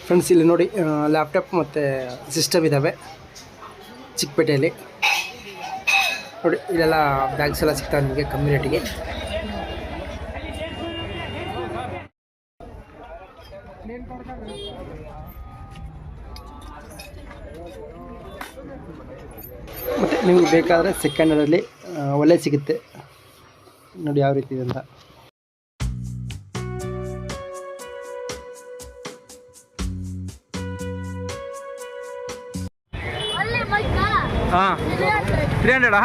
Friends ಇಲ್ಲಿ ನೋಡಿ laptop ಮತ್ತು ಸಿಸ್ಟಮ್ ಇದ್ದಾವೆ ಚಿಕ್ಕಪೇಟೆಯಲ್ಲಿ ನೋಡಿ. ಇಲ್ಲೆಲ್ಲ ಬ್ಯಾಗ್ಸ್ ಎಲ್ಲ ಸಿಗ್ತವೆ ನಿಮಗೆ ಕಮ್ಮಿ ರೇಟಿಗೆ. ಮತ್ತು ನಿಮಗೆ ಬೇಕಾದರೆ ಸೆಕೆಂಡ್ ಹ್ಯಾಂಡಲ್ಲಿ ಒಳ್ಳೆ ಸಿಗುತ್ತೆ ನೋಡಿ ಯಾವ ರೀತಿ ಇದೆ ಅಂತ. ಹಾಂ 300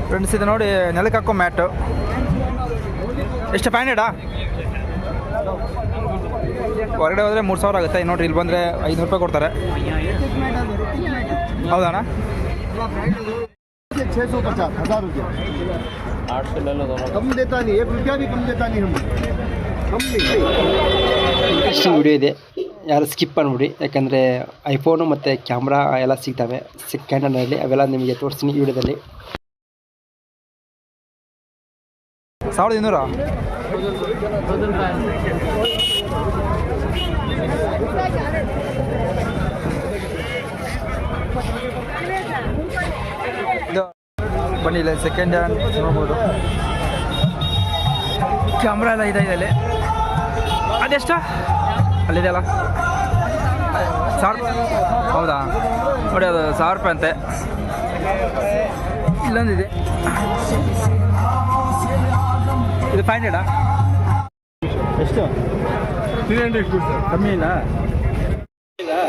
ಫ್ರೆಂಡ್ಸ್ ಇದು ನೋಡಿ ನೆಲಕ್ಕೆ ಹಾಕೋ ಮ್ಯಾಟು ಎಷ್ಟು 500 ಹೊರಗಡೆ ಹೋದರೆ 3000 ಆಗುತ್ತೆ. ನೋಡಿರಿ ಇಲ್ಲಿ ಬಂದರೆ 500 ರೂಪಾಯಿ ಕೊಡ್ತಾರೆ. ಹೌದಣ್ಣ 650 रुपये 800 ले लो दोनों कम देता नहीं 1 रुपया भी कम देता नहीं हम ಇಂಟ್ರೆಸ್ಟಿಂಗ್ ವಿಡಿಯೋ ಇದೆ, ಯಾರು ಸ್ಕಿಪ್ ಮಾಡಿಬಿಡಿ. ಯಾಕಂದರೆ ಐಫೋನು ಮತ್ತು ಕ್ಯಾಮ್ರಾ ಎಲ್ಲ ಸಿಗ್ತವೆ ಸೆಕೆಂಡ್ ಹ್ಯಾಂಡಲ್ಲಿ. ಅವೆಲ್ಲ ನಿಮಗೆ ತೋರಿಸ್ತೀನಿ ಈ ವಿಡಿಯೋದಲ್ಲಿ. 1200 ಇದು ಬನ್ನಿ ಇಲ್ಲ ಸೆಕೆಂಡ್ ಹ್ಯಾಂಡ್ ನೋಡ್ಬೋದು. ಕ್ಯಾಮ್ರಾ ಎಲ್ಲ ಇದೆ ಇದರಲ್ಲಿ. ಅದೆಷ್ಟು ಅಲ್ಲಿದೆ ಅಲ್ಲ 1000. ಹೌದಾ ನೋಡಿ ಅದು 1000 ರೂಪಾಯಿ ಅಂತೆ. ಇಲ್ಲೊಂದಿದೆ ಇದು 500 ಎಷ್ಟು 300 ಕಮ್ಮಿ ಇಲ್ಲ.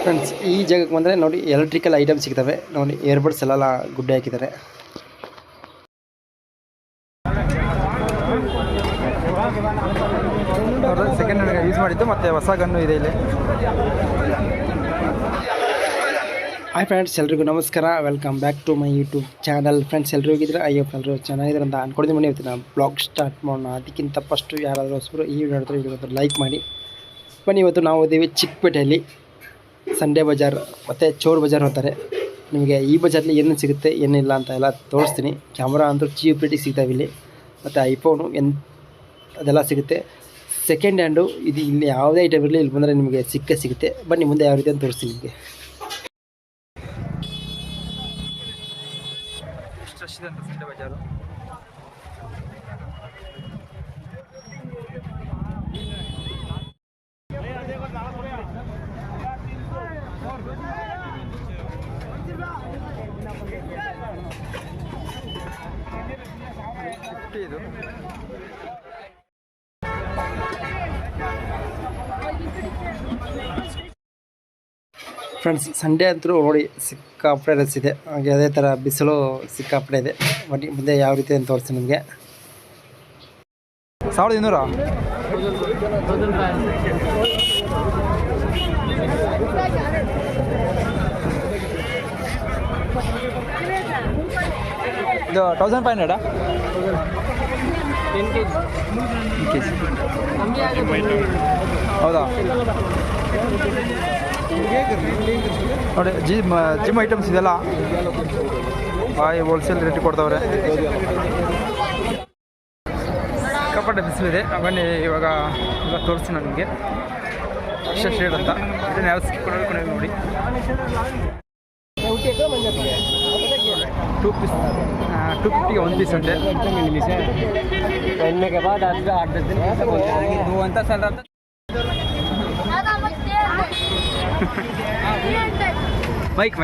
ಫ್ರೆಂಡ್ಸ್ ಈ ಜಾಗಕ್ಕೆ ಬಂದರೆ ನೋಡಿ ಎಲೆಕ್ಟ್ರಿಕಲ್ ಐಟಮ್ ಸಿಗ್ತವೆ ನೋಡಿ. ಇಯರ್ಬಡ್ಸ್ ಎಲ್ಲ ಗುಡ್ಡೆ ಹಾಕಿದ್ದಾರೆ. ಸೆಕೆಂಡ್ ಹ್ಯಾಂಡ್ ಯೂಸ್ ಮಾಡಿದ್ದು ಮತ್ತು ಹೊಸ ಗನ್ನು ಇದೆ ಇಲ್ಲಿ. ಹಾಯ್ ಫ್ರೆಂಡ್ಸ್, ಎಲ್ರಿಗೂ ನಮಸ್ಕಾರ. Welcome back to my YouTube channel. Friends ಎಲ್ಲರೂ ಹೋಗಿದ್ರೆ ಅಯ್ಯಪ್ಪ ಎಲ್ಲರೂ ಚೆನ್ನಾಗಿದ್ದಾರೆ ಅಂತ ಅಂದ್ಕೊಂಡಿದ್ದು. ಮನೆ ಇವತ್ತು ನಾನು ಬ್ಲಾಗ್ ಸ್ಟಾರ್ಟ್ ಮಾಡೋಣ. ಅದಕ್ಕಿಂತ ಫಸ್ಟು ಯಾರಾದರೂ ಹೊಸಬರು ಈ ವಿಡಿಯೋ ನೋಡಿದ್ರೆ ವಿಡಿಯೋ ಲೈಕ್ ಮಾಡಿ ಬನ್ನಿ. ಇವತ್ತು ನಾವು ಇದ್ದೀವಿ ಚಿಕ್ಕಪೇಟೆಯಲ್ಲಿ. ಸಂಡೇ ಬಜಾರ್ ಮತ್ತು ಚೋರ್ ಬಜಾರ್ ಅಂತಾರೆ. ನಿಮಗೆ ಈ ಬಜಾರಲ್ಲಿ ಏನೇನು ಸಿಗುತ್ತೆ ಏನಿಲ್ಲ ಅಂತ ಎಲ್ಲ ತೋರಿಸ್ತೀನಿ. ಕ್ಯಾಮ್ರಾ ಅಂತೂ ಚೀಪ್ ರೇಟಿಗೆ ಸಿಗ್ತಾವೆ ಇಲ್ಲಿ. ಮತ್ತು ಐಫೋನು ಅದೆಲ್ಲ ಸಿಗುತ್ತೆ. ಸೆಕೆಂಡ್ ಹ್ಯಾಂಡು ಇದು ಇಲ್ಲಿ ಯಾವುದೇ ಐಟಮ್ ಇರಲಿ ಇಲ್ಲಿ ಬಂದರೆ ನಿಮಗೆ ಸಿಗುತ್ತೆ. ಬನ್ನಿ ಮುಂದೆ ಯಾವ ರೀತಿ ಅಂತ ತೋರಿಸ್ತೀನಿ ನಿಮಗೆ. ಎಷ್ಟು ರಶ್ ಇದೆ ಅಂತ ಸಂಡೇ ಬಜಾರು. ಇದು ಫ್ರೆಂಡ್ಸ್ ಸಂಡೇ ಅಂತೂ ನೋಡಿ ಸಿಕ್ಕಾಪಟ್ಟೆ ರಶ್ ಇದೆ. ಹಾಗೆ ಅದೇ ಥರ ಬಿಸಿಲು ಸಿಕ್ಕಾಪಟ್ಟೆ ಇದೆ. ಬನ್ನಿ ಮುಂದೆ ಯಾವ ರೀತಿ ಅಂತ ತೋರಿಸ್ತೀನಿ ನಿಮಗೆ. 1200 ಇದು 1500 ಹೌದಾ ನೋಡಿ. ಜಿಮ್ ಐಟಮ್ಸ್ ಇದೆಲ್ಲ ಹೋಲ್ಸೇಲ್ ರೇಟ್ ಕೊಡ್ತವ್ರೆ. ಸಿಕ್ಕಾಪಟ್ಟೆ ಬಿಸಿಲಿದೆ. ಬನ್ನಿ ಇವಾಗ ತೋರಿಸ್ತೀನಿ ನನಗೆ ಎಷ್ಟು ರೇಟ್ ಅಂತ. ಇದನ್ನು ಯಾವ ಸಿಕ್ಕೊಂಡು ನೋಡಿ. 250 1 पीस अंटे पहनने के बाद आज 8-10 दिन दो अंत चल रहा था. माइक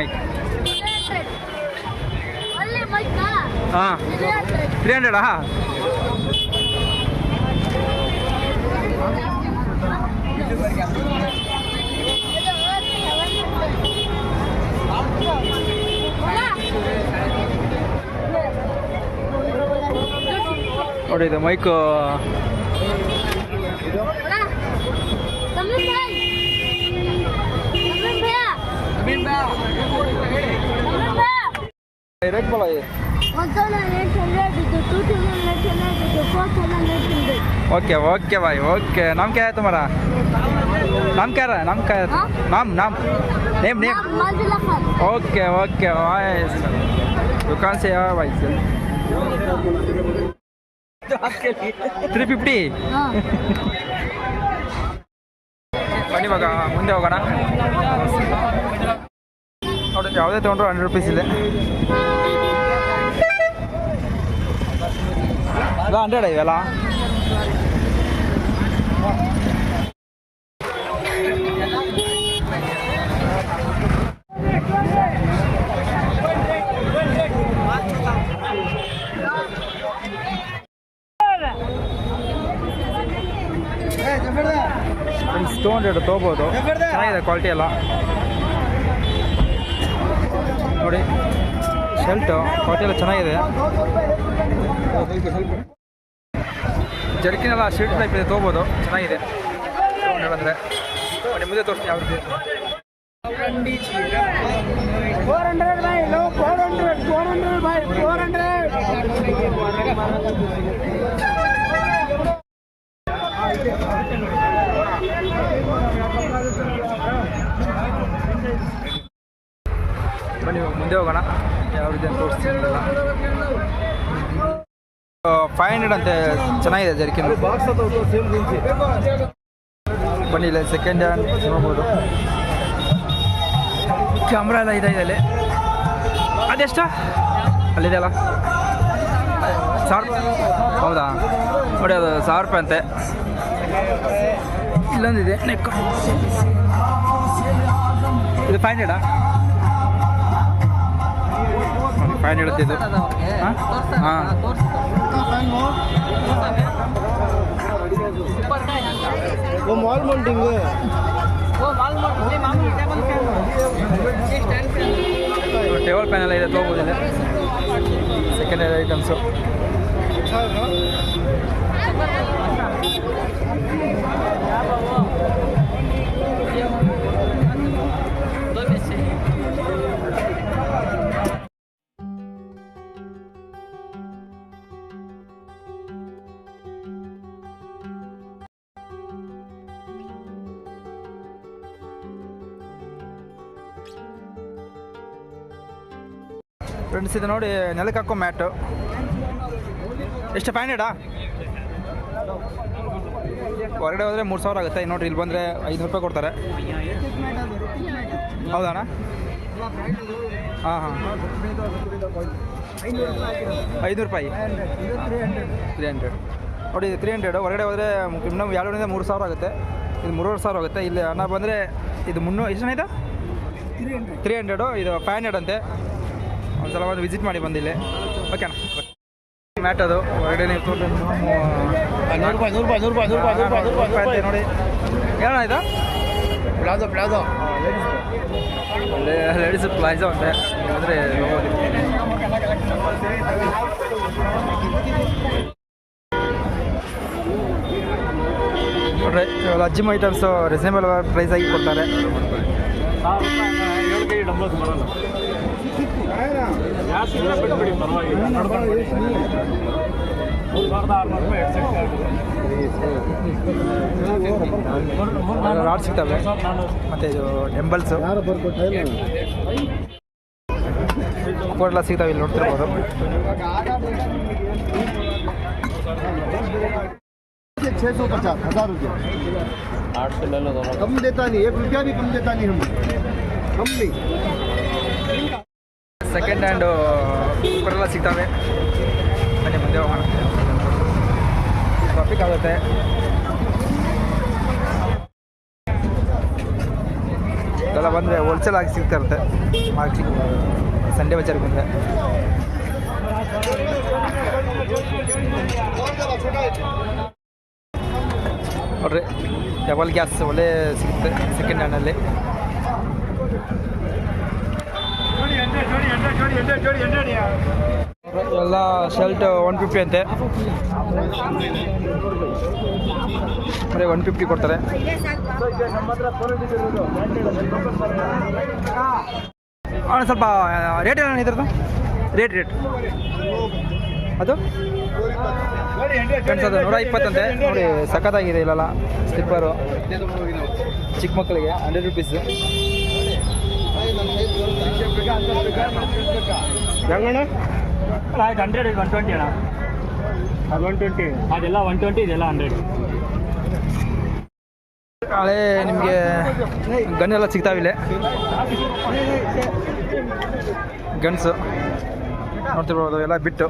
हाँ 300 हाँ ನೋಡಿ ಇದು ಮೈಕ್ ರೇಟ್ बोला ये 1800 ओके ओके भाई ओके. नाम क्या है तुम्हारा? नाम क्या है? नाम क्या है? नाम नाम नेम नेम ओके ओके भाई. दुकान से आया भाई से 350. ಬನ್ನಿ ಇವಾಗ ಮುಂದೆ ಹೋಗೋಣ. ನೋಡಿ ಯಾವುದೇ ತೊಗೊಂಡ್ರು 100 ರೂಪೀಸ್ ಇದೆ. ಇಲ್ಲ 100 ಇವೆಲ್ಲ. ಫ್ರೆಂಡ್ಸ್ 200 ತೊಗೋಬೋದು, ಚೆನ್ನಾಗಿದೆ ಕ್ವಾಲಿಟಿ ಎಲ್ಲ. ನೋಡಿ ಶರ್ಟು ಕ್ವಾಲಿಟಿ ಎಲ್ಲ ಚೆನ್ನಾಗಿದೆ. ಜರ್ಕಿನೆಲ್ಲ ಶರ್ಟ್ ಟೈಪ್ ಇದೆ, ತೊಗೋಬೋದು, ಚೆನ್ನಾಗಿದೆ. 200 ಅಂದರೆ ನೋಡಿ ಮುಂದೆ ತೋರಿಸ್ತೀನಿ ಯಾವ ರೀತಿ. 400 भाई लो 400 भाई 400. ಬನ್ನಿ ಮುಂದೆ ಹೋಗೋಣ, ಯಾವ ರೀತಿ ಅಂತ ತೋರಿಸ್ತೀನಿ. 500 ಅಂತೆ, ಚೆನ್ನಾಗಿದೆ ಜರ್ಕಿನ್. ಬನ್ನಿ ಇಲ್ಲ ಸೆಕೆಂಡ್ ಹ್ಯಾಂಡ್ ನೋಡ್ಬೋದು. ಕ್ಯಾಮ್ರಾ ಎಲ್ಲ ಇದೆ ಅಲ್ಲಿ. ಅದೆಷ್ಟು ಅಲ್ಲಿದೆ ಅಲ್ಲ 1000. ಹೌದಾ, ನೋಡಿ ಅದು 1000 ರೂಪಾಯಿ ಅಂತೆ. ಇಲ್ಲೊಂದಿದೆ ನೆಕ್, ಇದು 500. 500 ಇದು. ಹಾಂ वो मॉल मोल्डिंग है. ಟೇಬಲ್ ಫ್ಯಾನ್ ಎಲ್ಲ ಇದೆ, ತೊಗೋಬೋದಿದೆ. Second hand items. ಫ್ರೆಂಡ್ಸ್ ಇದು ನೋಡಿ ನೆಲಕ್ಕೆ ಹಾಕೋ ಮ್ಯಾಟು. ಎಷ್ಟು 500? ಹೊರಗಡೆ ಹೋದರೆ 3000 ಆಗುತ್ತೆ. ನೋಡಿರಿ ಇಲ್ಲಿ ಬಂದರೆ 500 ರೂಪಾಯಿ ಕೊಡ್ತಾರೆ. ಹೌದಣ್ಣ? ಹಾಂ ಹಾಂ 500 ರೂಪಾಯಿ 300. ನೋಡಿ 300. ಹೊರಗಡೆ ಹೋದರೆ ಇನ್ನೂ 2ರಿಂದ 3000 ಆಗುತ್ತೆ. ಇದು 3500 ಆಗುತ್ತೆ. ಇಲ್ಲಿ ಅಣ್ಣ ಬಂದರೆ ಇದು 300. ಎಷ್ಟು ಇದು 300. ಇದು 500 ಅಂತೆ. ಒಂದ್ಸಲ ಒಂದು ವಿಸಿಟ್ ಮಾಡಿ ಬಂದಿಲ್ಲಿ. ಓಕೆನಾ? ಮ್ಯಾಟ್ ಅದು ಹೊರಗಡೆ ನೀವು 100 ರೂಪಾಯಿ ನೋಡಿ. ಏನಣ್ಣ ಇದು? ಪ್ಲಾಜೋ ಲೇಡೀಸ್ ಪ್ಲಾಜೋ ಅಂತೆ. ಅಂದರೆ ನೋಡ್ರಿ ಇವೆಲ್ಲ ಜಿಮ್ ಐಟಮ್ಸು ರೀಸನೇಬಲ್ ಪ್ರೈಸ್ ಆಗಿ ಕೊಡ್ತಾರೆ. 7 kg ಡಂಬಲ್ಸ್ ಬರೋಲ್ಲ. ರಾಡ್ ಸಿಗ್ತವೆ, ಮತ್ತು ಇದು ಡಂಬಲ್ಸು ಎಲ್ಲ ಸಿಗ್ತಾವೆ. ಇಲ್ಲಿ ನೋಡ್ತಿರ್ಬೋದು. 650 1000 रुपये. 800 ले लो दोनों. कम देता नहीं, 1 रुपया भी कम देता नहीं हम. कम नहीं. ಸೆಕೆಂಡ್ ಹ್ಯಾಂಡು ಕುಕ್ಕರೆಲ್ಲ ಸಿಗ್ತವೆ. ಬನ್ನಿ ಮುಂದೆ ಹೋಗೋಣ. ಟ್ರಾಫಿಕ್ ಆಗುತ್ತೆ. ಇದೆಲ್ಲ ಬಂದರೆ ಹೋಲ್ಸೇಲ್ ಆಗಿ ಸಿಗ್ತಾ ಇರುತ್ತೆ. ಮಾರ್ಕೆಟಿಗೆ ಸಂಡೇ ಬಜಾರ್ಗೆ ಬಂದರೆ ನೋಡ್ರಿ ಡಬಲ್ ಗ್ಯಾಸ್ ಒಳ್ಳೆ ಸಿಗುತ್ತೆ ಸೆಕೆಂಡ್ ಹ್ಯಾಂಡಲ್ಲಿ. ಎಲ್ಲ ಶರ್ಟ್ 150 ಅಂತೆ. ಬರೀ 150 ಕೊಡ್ತಾರೆ. ಸ್ವಲ್ಪ ರೇಟ್ ಏನು ಇದ್ರದ್ದು? ರೇಟ್ ಅದು ಫ್ರೆಂಡ್ಸ್ ಅದು 120 ಅಂತೆ. ನೋಡಿ ಸಖತ್ತಾಗಿದೆ. ಇಲ್ಲೆಲ್ಲ ಸ್ಲಿಪ್ಪರು ಚಿಕ್ಕ ಮಕ್ಕಳಿಗೆ 100 ರೂಪೀಸು. ಹೆಂಗಣ್ಣ? 100 120 ಅಣ್ಣ. ಅದು 120 ಅದೆಲ್ಲ 120 ಇದೆಲ್ಲ 100 ಹಳೆ ನಿಮಗೆ ಗನ್ನೆಲ್ಲ ಸಿಗ್ತಾವಿಲ್ಲ ಗನ್ಸು ನೋಡ್ತಿರ್ಬೋದು ಎಲ್ಲ ಬಿಟ್ಟು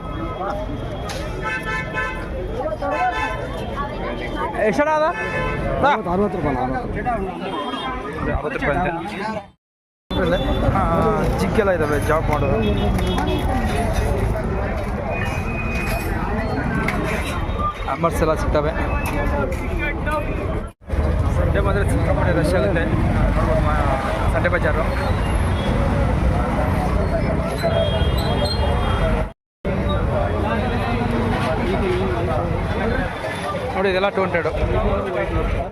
ಎಷ್ಟಣ ಅದ 60 ರೂಪಾಯಿ 60 ರೂಪಾಯಿ ಅಂತೆ ಜಿಗ್ಗೆಲ್ಲ ಇದ್ದಾವೆ ಜಾಬ್ ಮಾಡೋದು ಹಮ್ಮರ್ಸ್ ಎಲ್ಲ ಸಿಗ್ತವೆ ಸಂಡೇ ಬಂದರೆ ಸಿಕ್ಕಾಪಟ್ಟೆ ರಶ್ ಆಗುತ್ತೆ ನೋಡ್ಬೋದು ಸಂಡೇ ಬಜಾರು ನೋಡಿ ಇದೆಲ್ಲ 200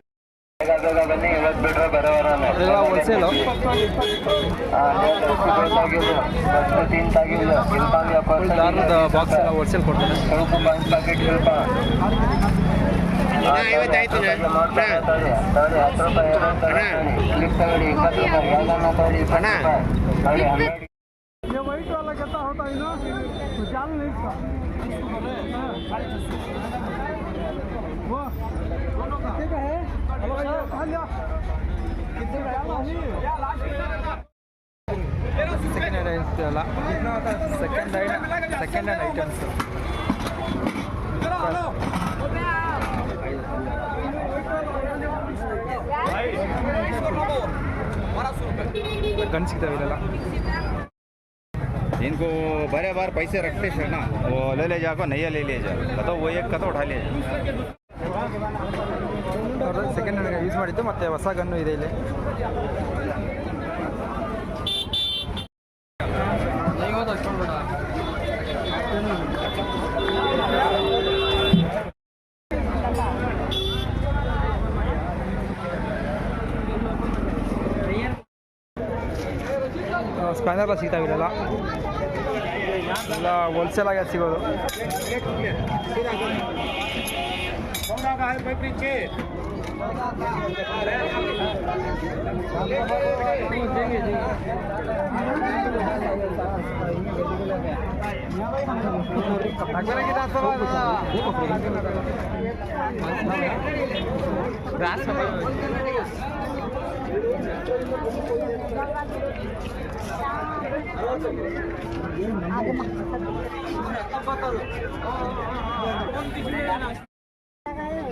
ಇದೆಲ್ಲ ಹೋಲ್ಸೇಲು ದಾರದ ಬಾಕ್ಸ್ ಎಲ್ಲ ಹೋಲ್ಸೇಲ್ ಕೊಡ್ತಾರೆ ಸೆಕೆಂಡ್ ಹ್ಯಾಂಡ್ ಇರ್ತೀವಲ್ಲ ಸೆಕೆಂಡ್ ಹ್ಯಾಂಡ್ ಐಟಮ್ಸ್ ಗನ್ ಸಿಗ್ತಾವೆ ಇಲ್ಲೆಲ್ಲ इनको बारे बार पैसे रखते हैं ना वो ले जाको नया ले जा कतो वो एक कतो उठा ले ಸೆಕೆಂಡ್ ಹ್ಯಾಂಡ್ ಯೂಸ್ ಮಾಡಿದ್ದು ಮತ್ತೆ ಹೊಸ ಗನ್ನು ಇದೆ ಇಲ್ಲಿ ಸ್ಪ್ಯಾನರ್ಲ ಸಿಗ್ತಾವಿಲ್ಲ ಎಲ್ಲ ಹೋಲ್ಸೇಲ್ ಆಗಿ ಸಿಗೋದು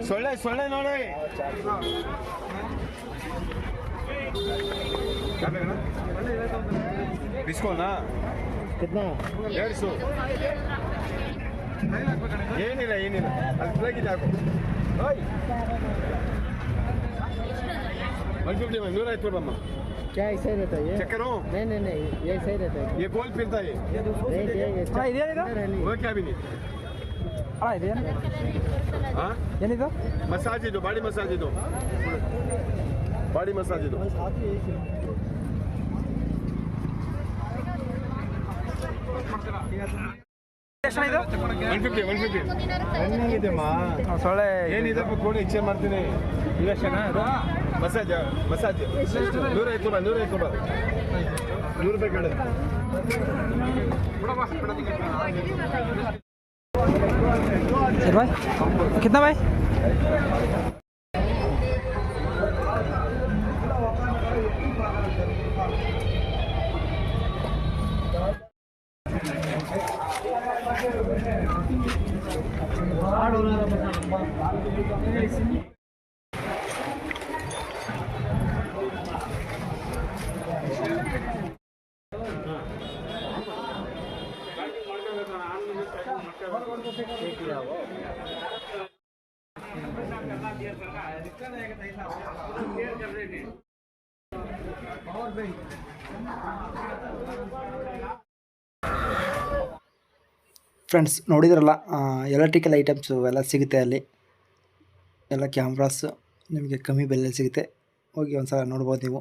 ಸೊಳ್ಳೆ ನೋಡಿ ಡಿಸ್ಕೋನಾ ಕಿತ್ನಾ 150 ಏನಿಲ್ಲ ಅಲ್ಲಿ ಪ್ಲಗ್ ಹಾಕು 150 में 150 रुपये में क्या ऐसा ही रहता है ये? चेक करो नहीं ये ऐसा ही रहता है ये गोल फिरता है वो क्या भी नहीं ಅಣ್ಣ ಇದೆ हाँ ಏನಿದು मसाज दो बॉडी मसाज दो ಎಷ್ಟು ಇದು 150 ಇದೆ ಮಾ ಸೊಳ್ಳೆ ಏನಿದೆ ಕೋಣೆ ಇಚ್ಛೆ ಮಾಡ್ತೀನಿ ಇವಷ್ಟೇನಾ ಇದು ಮಸಾಜ್ 150 ರೂಪಾಯಿ 100 ರೂಪಾಯಿ ಕಡೆ सर भाई कितना भाई ಫ್ರೆಂಡ್ಸ್ ನೋಡಿದ್ರಲ್ಲ ಎಲೆಕ್ಟ್ರಿಕಲ್ ಐಟಮ್ಸು ಎಲ್ಲ ಸಿಗುತ್ತೆ ಅಲ್ಲಿ ಎಲ್ಲ ಕ್ಯಾಮ್ರಾಸ್ ನಿಮಗೆ ಕಮ್ಮಿ ಬೆಲೆಯಲ್ಲಿ ಸಿಗುತ್ತೆ ಹೋಗಿ ಒಂದು ಸಲ ನೋಡ್ಬೋದು ನೀವು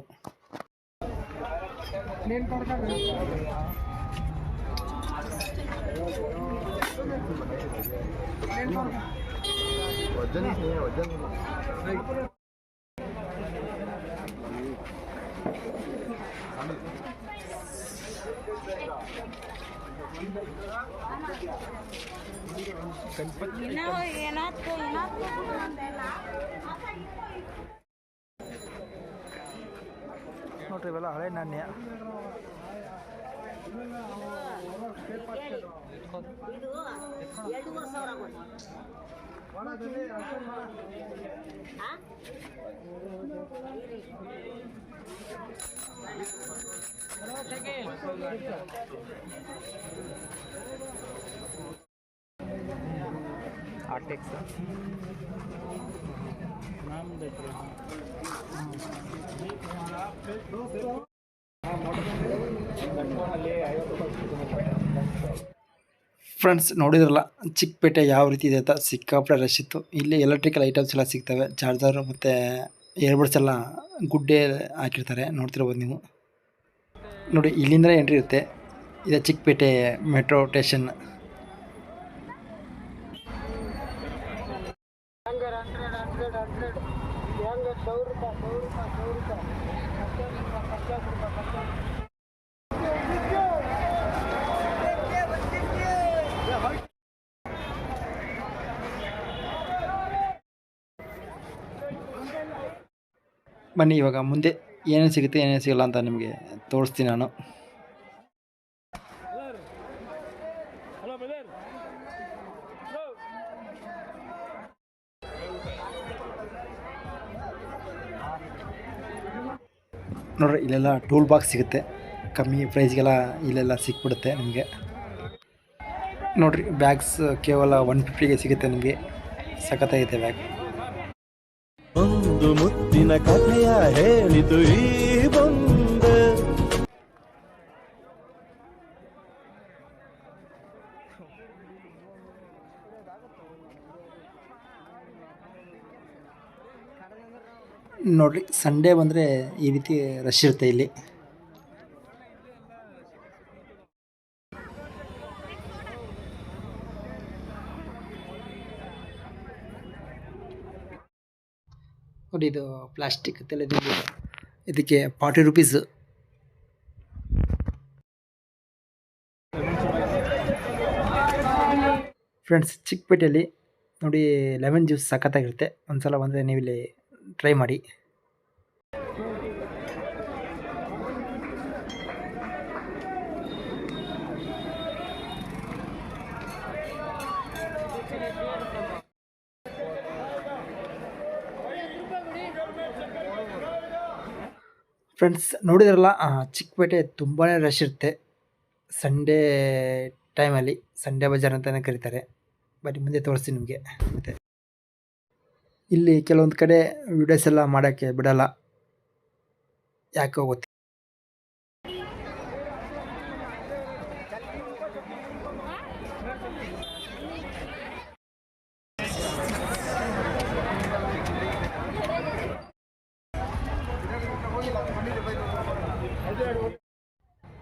ನೋಡ್ರಿ ಇವೆಲ್ಲ ಹಳೆ ನಾಣ್ಯ. ಆರ್ಟೆಕ್ಸ್ ಫ್ರೆಂಡ್ಸ್ ನೋಡಿದ್ರಲ್ಲ ಚಿಕ್ಕಪೇಟೆ ಯಾವ ರೀತಿ ಇದೆ ಅಂತ, ಸಿಕ್ಕಾಪಟ್ಟೆ ರಶ್ ಇತ್ತು. ಇಲ್ಲಿ ಎಲೆಕ್ಟ್ರಿಕಲ್ ಐಟಮ್ಸ್ ಎಲ್ಲ ಸಿಗ್ತವೆ, ಚಾರ್ಜರ್ ಮತ್ತು ಇಯರ್ಬಡ್ಸ್ ಎಲ್ಲ ಗುಡ್ಡೆ ಹಾಕಿರ್ತಾರೆ, ನೋಡ್ತಿರ್ಬೋದು ನೀವು. ನೋಡಿ ಇಲ್ಲಿಂದಲೇ ಎಂಟ್ರಿ ಇರುತ್ತೆ. ಇದೆ ಚಿಕ್ಕಪೇಟೆ ಮೆಟ್ರೋ ಸ್ಟೇಷನ್. ಬನ್ನಿ ಇವಾಗ ಮುಂದೆ ಏನೇನು ಸಿಗುತ್ತೆ ಏನೇನು ಸಿಗಲ್ಲ ಅಂತ ನಿಮಗೆ ತೋರಿಸ್ತೀನಿ ನಾನು. ನೋಡ್ರಿ ಇಲ್ಲೆಲ್ಲ ಟೂಲ್ ಬಾಕ್ಸ್ ಸಿಗುತ್ತೆ, ಕಮ್ಮಿ ಪ್ರೈಸ್ಗೆಲ್ಲ ಇಲ್ಲೆಲ್ಲ ಸಿಕ್ಬಿಡುತ್ತೆ ನಿಮಗೆ. ನೋಡಿರಿ ಬ್ಯಾಗ್ಸ್ ಕೇವಲ 150ಗೆ ಸಿಗುತ್ತೆ ನಿಮಗೆ. ಸಖತ್ತಾಗಿದೆ ಬ್ಯಾಗ್. ಒಂದು ಮುತ್ತಿನ ಕಥೆಯ ಹೇಳಿತು ಈ ಬಂದು. ನೋಡಿರಿ ಸಂಡೇ ಬಂದರೆ ಈ ರೀತಿ ರಶ್ ಇರುತ್ತೆ ಇಲ್ಲಿ. ನೋಡಿ ಇದು ಪ್ಲಾಸ್ಟಿಕ್ ತೆಲೆದಿದೆ, ಇದಕ್ಕೆ 40 ರೂಪೀಸ್. ಫ್ರೆಂಡ್ಸ್ ಚಿಕ್ಕಪೇಟೆಯಲ್ಲಿ ನೋಡಿ ಲೆಮನ್ ಜ್ಯೂಸ್ ಸಖತ್ತಾಗಿರುತ್ತೆ. ಒಂದು ಸಲ ಬಂದರೆ ನೀವಿಲ್ಲಿ ಟ್ರೈ ಮಾಡಿ. ಫ್ರೆಂಡ್ಸ್ ನೋಡಿದ್ರಲ್ಲ, ಚಿಕ್ಕಪೇಟೆ ತುಂಬಾ ರಶ್ ಇರುತ್ತೆ ಸಂಡೇ ಟೈಮಲ್ಲಿ. ಸಂಡೇ ಬಜಾರ್ ಅಂತಲೇ ಕರೀತಾರೆ. ಬನ್ನಿ ಮುಂದೆ ತೋರಿಸ್ತೀನಿ ನಿಮಗೆ. ಮತ್ತು ಇಲ್ಲಿ ಕೆಲವೊಂದು ಕಡೆ ವಿಡಿಯೋಸ್ ಎಲ್ಲ ಮಾಡೋಕ್ಕೆ ಬಿಡಲ್ಲ, ಯಾಕೆ ಗೊತ್ತಿಲ್ಲ.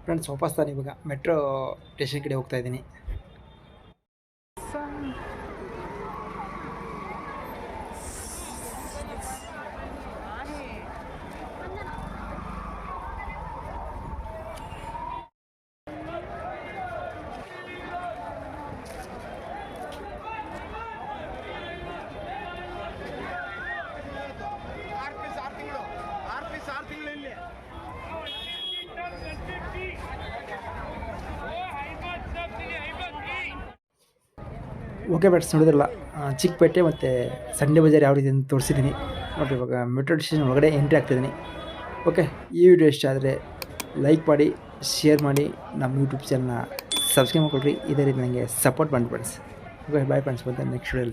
ಫ್ರೆಂಡ್ಸ್ ವಾಪಸ್ ನಾನು ಇವಾಗ ಮೆಟ್ರೋ ಸ್ಟೇಷನ್ ಕಡೆ ಹೋಗ್ತಾ ಇದ್ದೀನಿ. ಓಕೆ ಫ್ರೆಂಡ್ಸ್ ನೋಡಿದ್ರಲ್ಲ, ಚಿಕ್ಕಪೇಟೆ ಮತ್ತು ಸಂಡೇ ಬಜಾರ್ ಯಾವ ರೀತಿ ಅಂತ ತೋರಿಸಿದ್ದೀನಿ. ನೋಡಿ ಇವಾಗ ಮೆಟ್ರೋ ಸ್ಟೇಷನ್ ಒಳಗಡೆ ಎಂಟ್ರಿ ಆಗ್ತಿದ್ದೀನಿ. ಓಕೆ, ಈ ವಿಡಿಯೋ ಇಷ್ಟ ಆದರೆ ಲೈಕ್ ಮಾಡಿ, ಶೇರ್ ಮಾಡಿ, ನಮ್ಮ ಯೂಟ್ಯೂಬ್ ಚಾನಲ್ನ ಸಬ್ಸ್ಕ್ರೈಬ್ ಮಾಡಿಕೊಡ್ರಿ. ಇದೇ ರೀತಿ ನನಗೆ ಸಪೋರ್ಟ್ ಮಾಡಿ ಫ್ರೆಂಡ್ಸ್. ಓಕೆ ಬಾಯ್ ಫ್ರೆಂಡ್ಸ್, ಮತ್ತೆ ನೆಕ್ಸ್ಟ್ ವಿಡಿಯೋಲಿ